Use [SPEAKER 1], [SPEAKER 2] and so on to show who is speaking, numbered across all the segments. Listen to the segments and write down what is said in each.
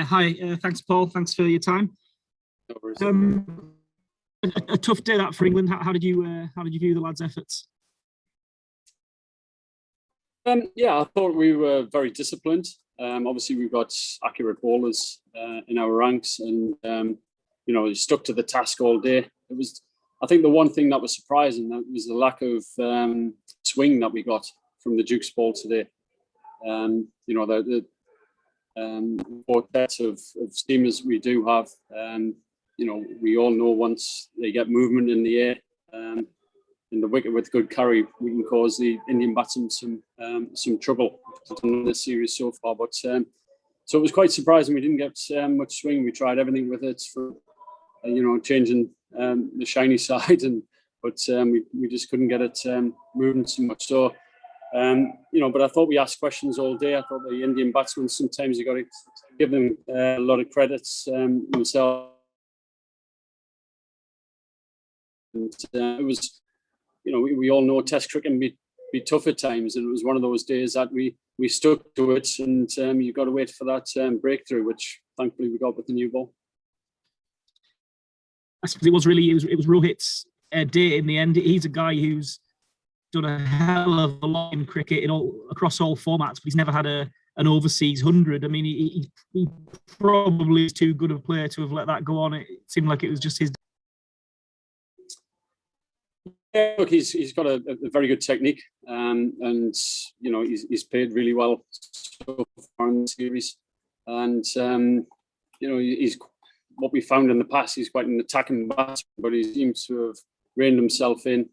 [SPEAKER 1] Hi. Thanks, Paul. Thanks for your time.
[SPEAKER 2] No worries.
[SPEAKER 1] A tough day that for England. How did you view the lads' efforts?
[SPEAKER 2] Yeah, I thought we were very disciplined. Obviously, we've got accurate bowlers in our ranks, and we stuck to the task all day. I think the one thing that was surprising was the lack of swing that we got from the Duke's ball today. The four sets of steamers we do have. We all know once they get movement in the air, in the wicket with good carry, we can cause the Indian batsmen some trouble in this series so far. But so it was quite surprising we didn't get much swing. We tried everything with it for changing the shiny side, but we just couldn't get it moving too much. So but I thought we asked questions all day. I thought the Indian batsmen, sometimes you got to give them a lot of credits themselves. And it was, we all know Test cricket can be tough at times, and it was one of those days that we stuck to it, and you've got to wait for that breakthrough, which thankfully we got with the new ball.
[SPEAKER 1] I suppose it was Rohit's day in the end. He's a guy who's done a hell of a lot in cricket across all formats, but he's never had an overseas 100. I mean, he probably is too good a player to have let that go on. It seemed like it was just his.
[SPEAKER 2] Yeah, look, he's got a very good technique, and he's played really well so far in the series. And he's what we found in the past. He's quite an attacking batsman, but he seems to have reined himself in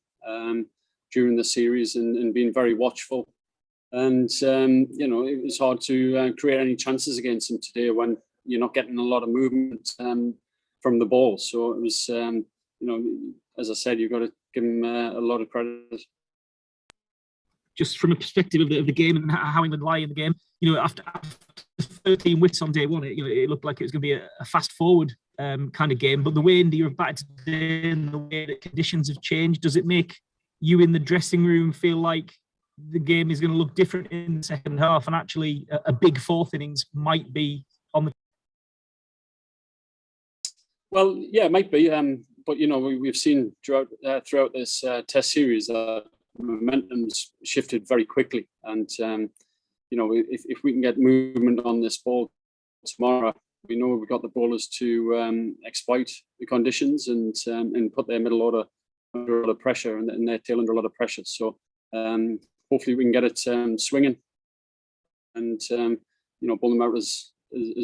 [SPEAKER 2] during the series and been very watchful. And it was hard to create any chances against him today when you're not getting a lot of movement from the ball. So it was, as I said, you've got to give him a lot of credit.
[SPEAKER 1] Just from a perspective of the game and how England lie in the game, after 13 wickets on day one, it looked like it was going to be a fast forward kind of game. But the way India have batted today and the way that conditions have changed, does it make you in the dressing room feel like the game is going to look different in the second half, and actually a big fourth innings might be on the?
[SPEAKER 2] Well, yeah, it might be. But we've seen throughout this Test series momentum's shifted very quickly, and if we can get movement on this ball tomorrow, we know we've got the bowlers to exploit the conditions and put their middle order under a lot of pressure and their tail under a lot of pressure. So hopefully we can get it swinging and bowl them out as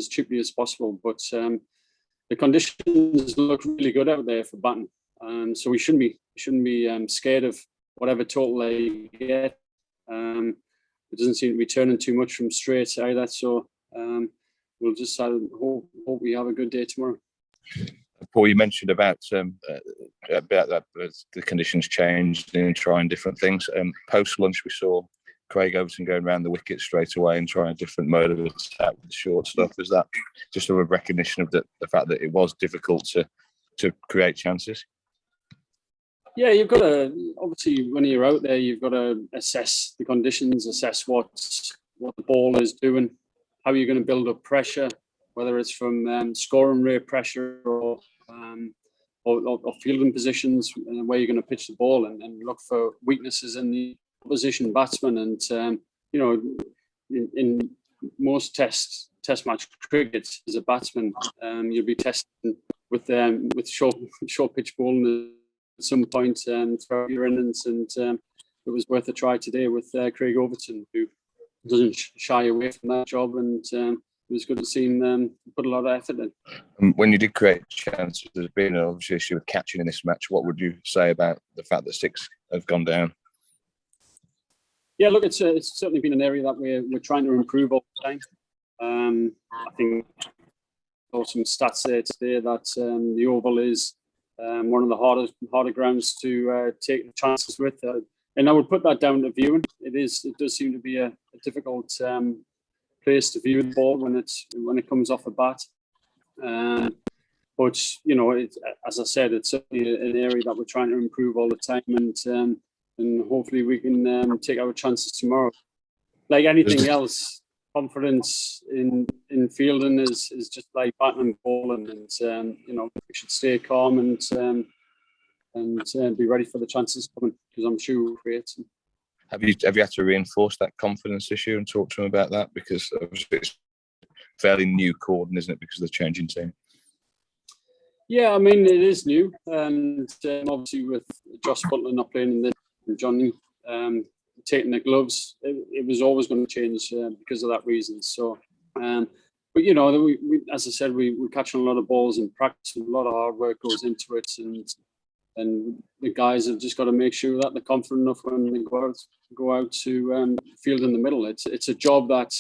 [SPEAKER 2] cheaply as possible. But the conditions look really good out there for batting, so we shouldn't be scared of whatever total they get. It doesn't seem to be turning too much from straight either. So we'll just hope we have a good day tomorrow.
[SPEAKER 3] Paul, you mentioned about that the conditions changed and trying different things. Post lunch, we saw Craig Overton going around the wicket straight away and trying a different mode of attack with the short stuff. Is that just a recognition of the fact that it was difficult to create chances?
[SPEAKER 2] Yeah, you've got to, obviously when you're out there, you've got to assess the conditions, assess what the ball is doing, how you're going to build up pressure, whether it's from scoring rate pressure or fielding positions, where you're going to pitch the ball and look for weaknesses in the opposition batsman. And in most test match cricket as a batsman, you'll be testing with short pitch bowling at some point throughout your innings, and it was worth a try today with Craig Overton, who doesn't shy away from that job, and it was good to see him put a lot of effort in.
[SPEAKER 3] When you did create chances, there's been an obvious issue with catching in this match. What would you say about the fact that 6 have gone down?
[SPEAKER 2] Yeah, look, it's certainly been an area that we're trying to improve all the time. I think there were some stats there today that the Oval is one of the harder grounds to take chances with, and I would put that down to viewing. It does seem to be a difficult place to view the ball when it comes off the bat. But as I said, it's certainly an area that we're trying to improve all the time, and hopefully we can take our chances tomorrow. Like anything else, confidence in fielding is just like batting and bowling, and you know, we should stay calm and be ready for the chances coming, because I'm sure we'll create some.
[SPEAKER 3] Have you had to reinforce that confidence issue and talk to them about that, because obviously it's fairly new cordon, isn't it, because of the changing team?
[SPEAKER 2] Yeah, I mean, it is new, and obviously with Josh Butler not playing and Johnny taking the gloves, it was always going to change because of that reason. So, but you know, we as I said, we're catching a lot of balls in practice, and a lot of hard work goes into it, and the guys have just got to make sure that they're confident enough when they go out to field in the middle. It's a job that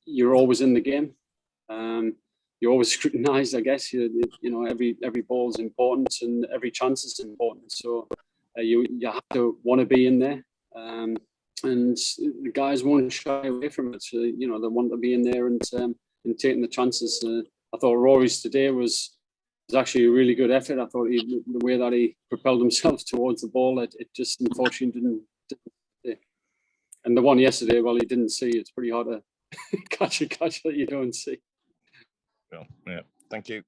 [SPEAKER 2] you're always in the game. You're always scrutinised, I guess. You know, every ball is important and every chance is important. So you have to want to be in there, and the guys won't shy away from it. So, you know, they want to be in there and taking the chances. I thought Rory's today was actually a really good effort. I thought the way that he propelled himself towards the ball, it just unfortunately didn't. And the one yesterday, well, he didn't see. It's pretty hard to catch that you don't see.
[SPEAKER 3] Well, yeah. Thank you.